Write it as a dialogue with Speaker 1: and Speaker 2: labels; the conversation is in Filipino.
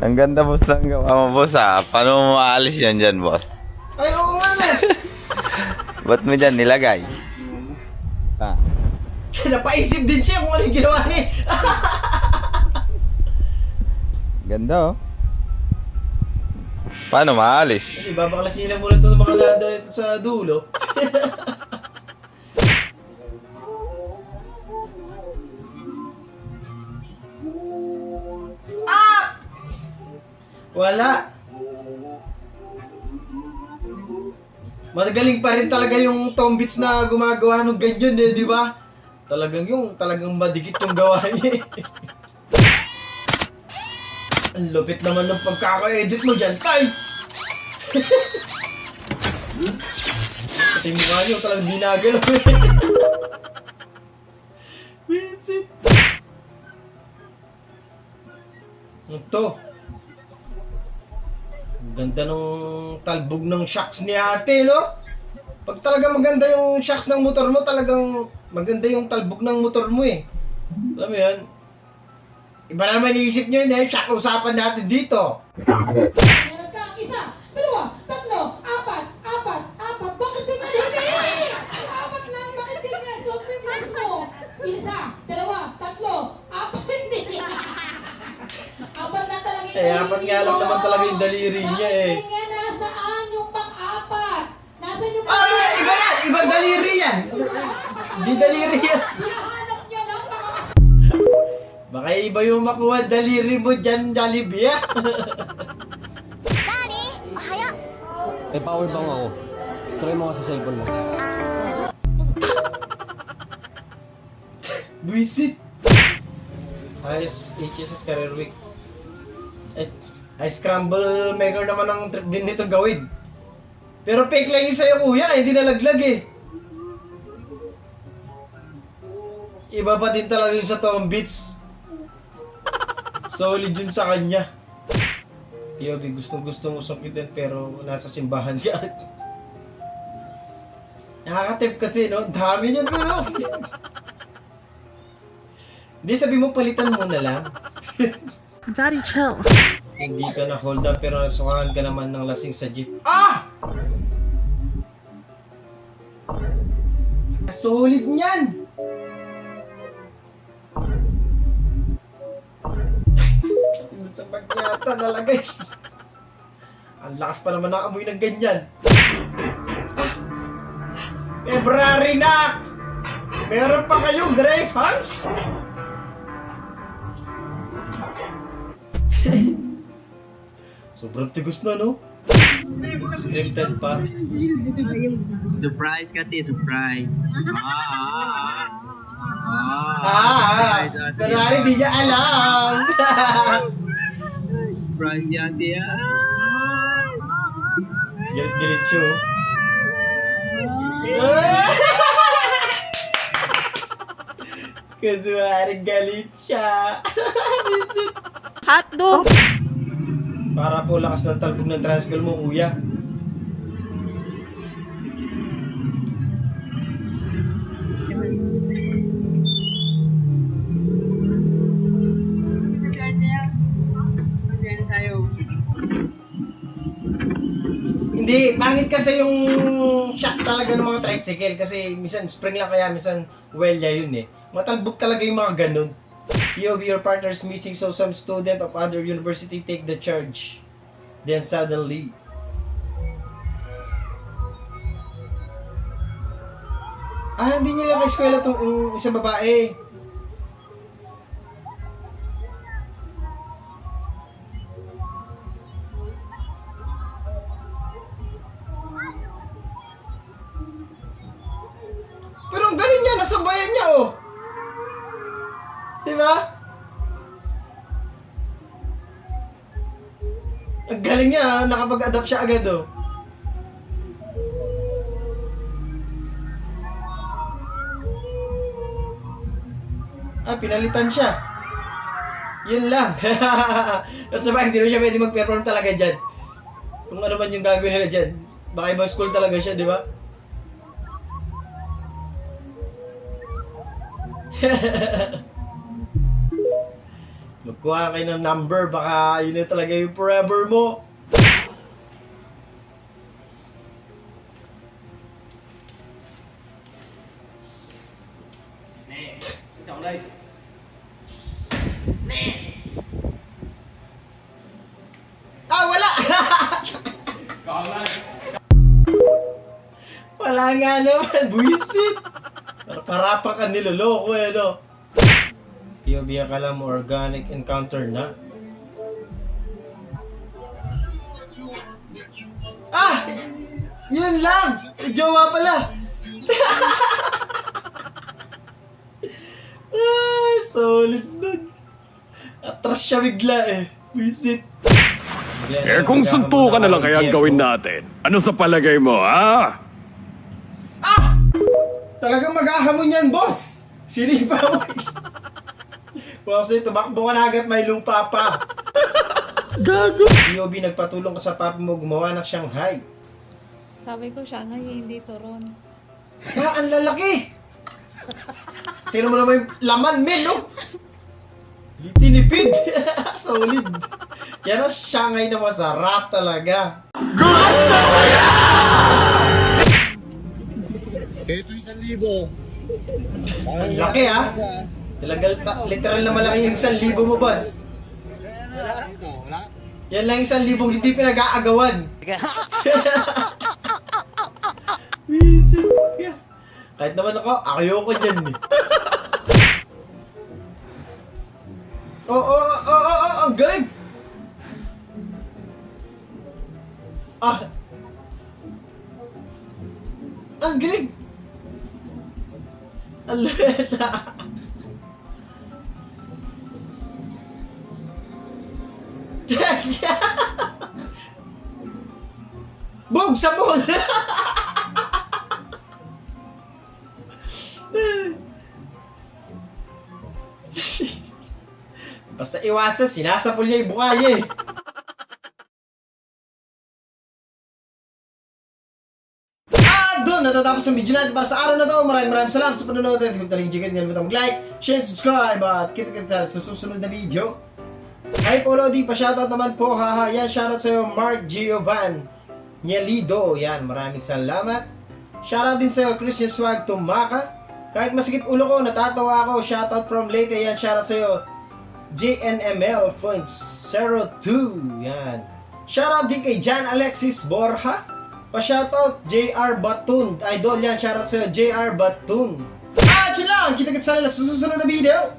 Speaker 1: Ang ganda boss ng gawa mo boss ah. Paano mo maalis yan dyan boss?
Speaker 2: Ay, oo nga na.
Speaker 1: Ba't mo dyan nilagay? Ah.
Speaker 2: Napaisip din siya kung ano yung ginawa niya.
Speaker 1: Ganda oh. Paano maalis?
Speaker 2: Kasi babaklasin na muna ito sa mga lada ito sa dulo. Ah! Wala. Magaling pa rin talaga yung Tombits na gumagawa ng ganyan eh, di ba? Talagang madikit yung gawa niya eh. Ang lupit naman ng pagkaka-edit mo dyan, Tay! Pati mukha niyo talagang binagalaw eh. Visit! Ito. Ang ganda ng talbog ng shocks ni ate, no? Pag talaga maganda yung shocks ng motor mo, talagang maganda yung talbog ng motor mo eh. Alam mo yan? Iba na naman iisip nyo yun eh, shock usapan natin dito.
Speaker 3: Meron kang isa, dalawa, tatlo, apat. Bakit di ka hindi? Apat lang, bakit di ka? So, preference mo. Isa, dalawa, tatlo, apat hindi. Apat na talaga yung
Speaker 2: Eh, apat nga lang naman talaga yung daliri niya eh.
Speaker 3: Bakit nga nasaan yung pang-apat? Nasaan yung
Speaker 2: Ah, iba yan! Ibang daliri yan! Di daliri yan.
Speaker 3: hinahanap niya lang mga
Speaker 2: Baka iba yung makuha daliri mo dyan, Jollibee ah.
Speaker 4: May power bank ako. Try mo nga sa cellphone mo.
Speaker 2: Visit! Ayos, HSS Career Week. Ay, scramble maker naman ang trip din nito gawin. Pero fake lang yung sa'yo kuya, hindi nalaglag eh. Iba pa din talaga yung sa Tombits. Solid yun sa kanya. Yobi, gusto mo sakitin pero nasa simbahan ka. Nakakatip kasi, no? Dami niyan, pero. Hindi, sabi mo palitan mo na lang.
Speaker 5: Daddy, chill.
Speaker 2: Hindi ka na hold up pero nasukahan ka naman ng lasing sa jeep. Ah! Solid niyan! Tinod sa pagyata nalagay. Ang lakas pa naman ng amoy ng ganyan. Ah! February na! Meron pa kayong Greyhounds? Sobrang tigus na, no? Scripted pa.
Speaker 6: Surprise kasi, surprise.
Speaker 2: Kunwari di niya alam.
Speaker 6: Surprise yan, tiya.
Speaker 2: Galit siya, oh. Kunwari galit siya.
Speaker 5: Hotdog.
Speaker 2: Para po lakas ng talbog ng tricycle mo, kuya. Hindi, pangit kasi yung shock talaga ng mga tricycle kasi minsan spring lang kaya minsan welya yun eh. Matalbog talaga yung mga ganun. POV, your partner is missing so some student of other university take the charge. Then suddenly, hindi nila ka-eskwela itong isang babae. Pero ang galing niya, nasa bayan niya oh. Diba? Ang galing niya, nakapag-adapt siya agad oh. Pinalitan siya. Yun lang. Kasi ba, hindi naman siya pwede mag-perform talaga dyan. Kung ano man yung gagawin nila dyan. Baka ibang school talaga siya, di ba? Kuha kayo ng number, baka yun na talaga yung forever mo. Ah, wala! Wala nga naman, buwisit! Parapa ka niloloko eh, no? POV akala mo organic encounter na. Ah! Yun lang! Jowa pala! Ay, solid nun. Atras siya bigla eh. Visit.
Speaker 7: Eh kung suntukan na lang kaya ang gawin natin, ano sa palagay mo, ha?
Speaker 2: Ah! Talagang mag-ahamon yan, boss! Sinipa mo. Boss, tumakbo ka na agad, may lupa pa. Gago! POV, nagpatulong ka sa papa mo gumawa ng Shanghai.
Speaker 8: Sabi ko siya nga, hindi turon.
Speaker 2: Ah, ang lalaki! Tingnan mo naman yung laman, men, no? Tinipid! Solid! Yan ang Shanghai na masarap talaga. Gusto ko yan!
Speaker 4: Ito 1,000.
Speaker 2: Ang laki, ha? Literal na malaki yung 1,000 mo, boss. Yan lang yung 1,000 hindi pinag-aagawan. Visit ka. Kahit naman ako ayoko dyan eh. Ang galing! Ah! Ang galing! Ang leta! Bog sa mall! Basta iwasan, sinasapol niya yung bukaya eh. Doon natatapos ang video natin para sa araw na to. Maraming salamat sa panonood at kung taling jigan, hindi mag-like, share, subscribe at kita sa susunod na video. Hi Polo, di pa shoutout naman po, haha. Yan, shoutout sa'yo Mark Giovan Nielido. Yan, maraming salamat. Shoutout din sa'yo Christian Swag Tumaka. Kahit masikip ulo ko, natatawa ako. Shoutout from Leyte. Yan, shoutout sa'yo JNML.02. Yan. Shoutout din kay Jan Alexis Borja. Pa-shoutout JR Batun. Idol yan, shoutout sa'yo JR Batun. Yun lang, kita-kita sa susunod na video.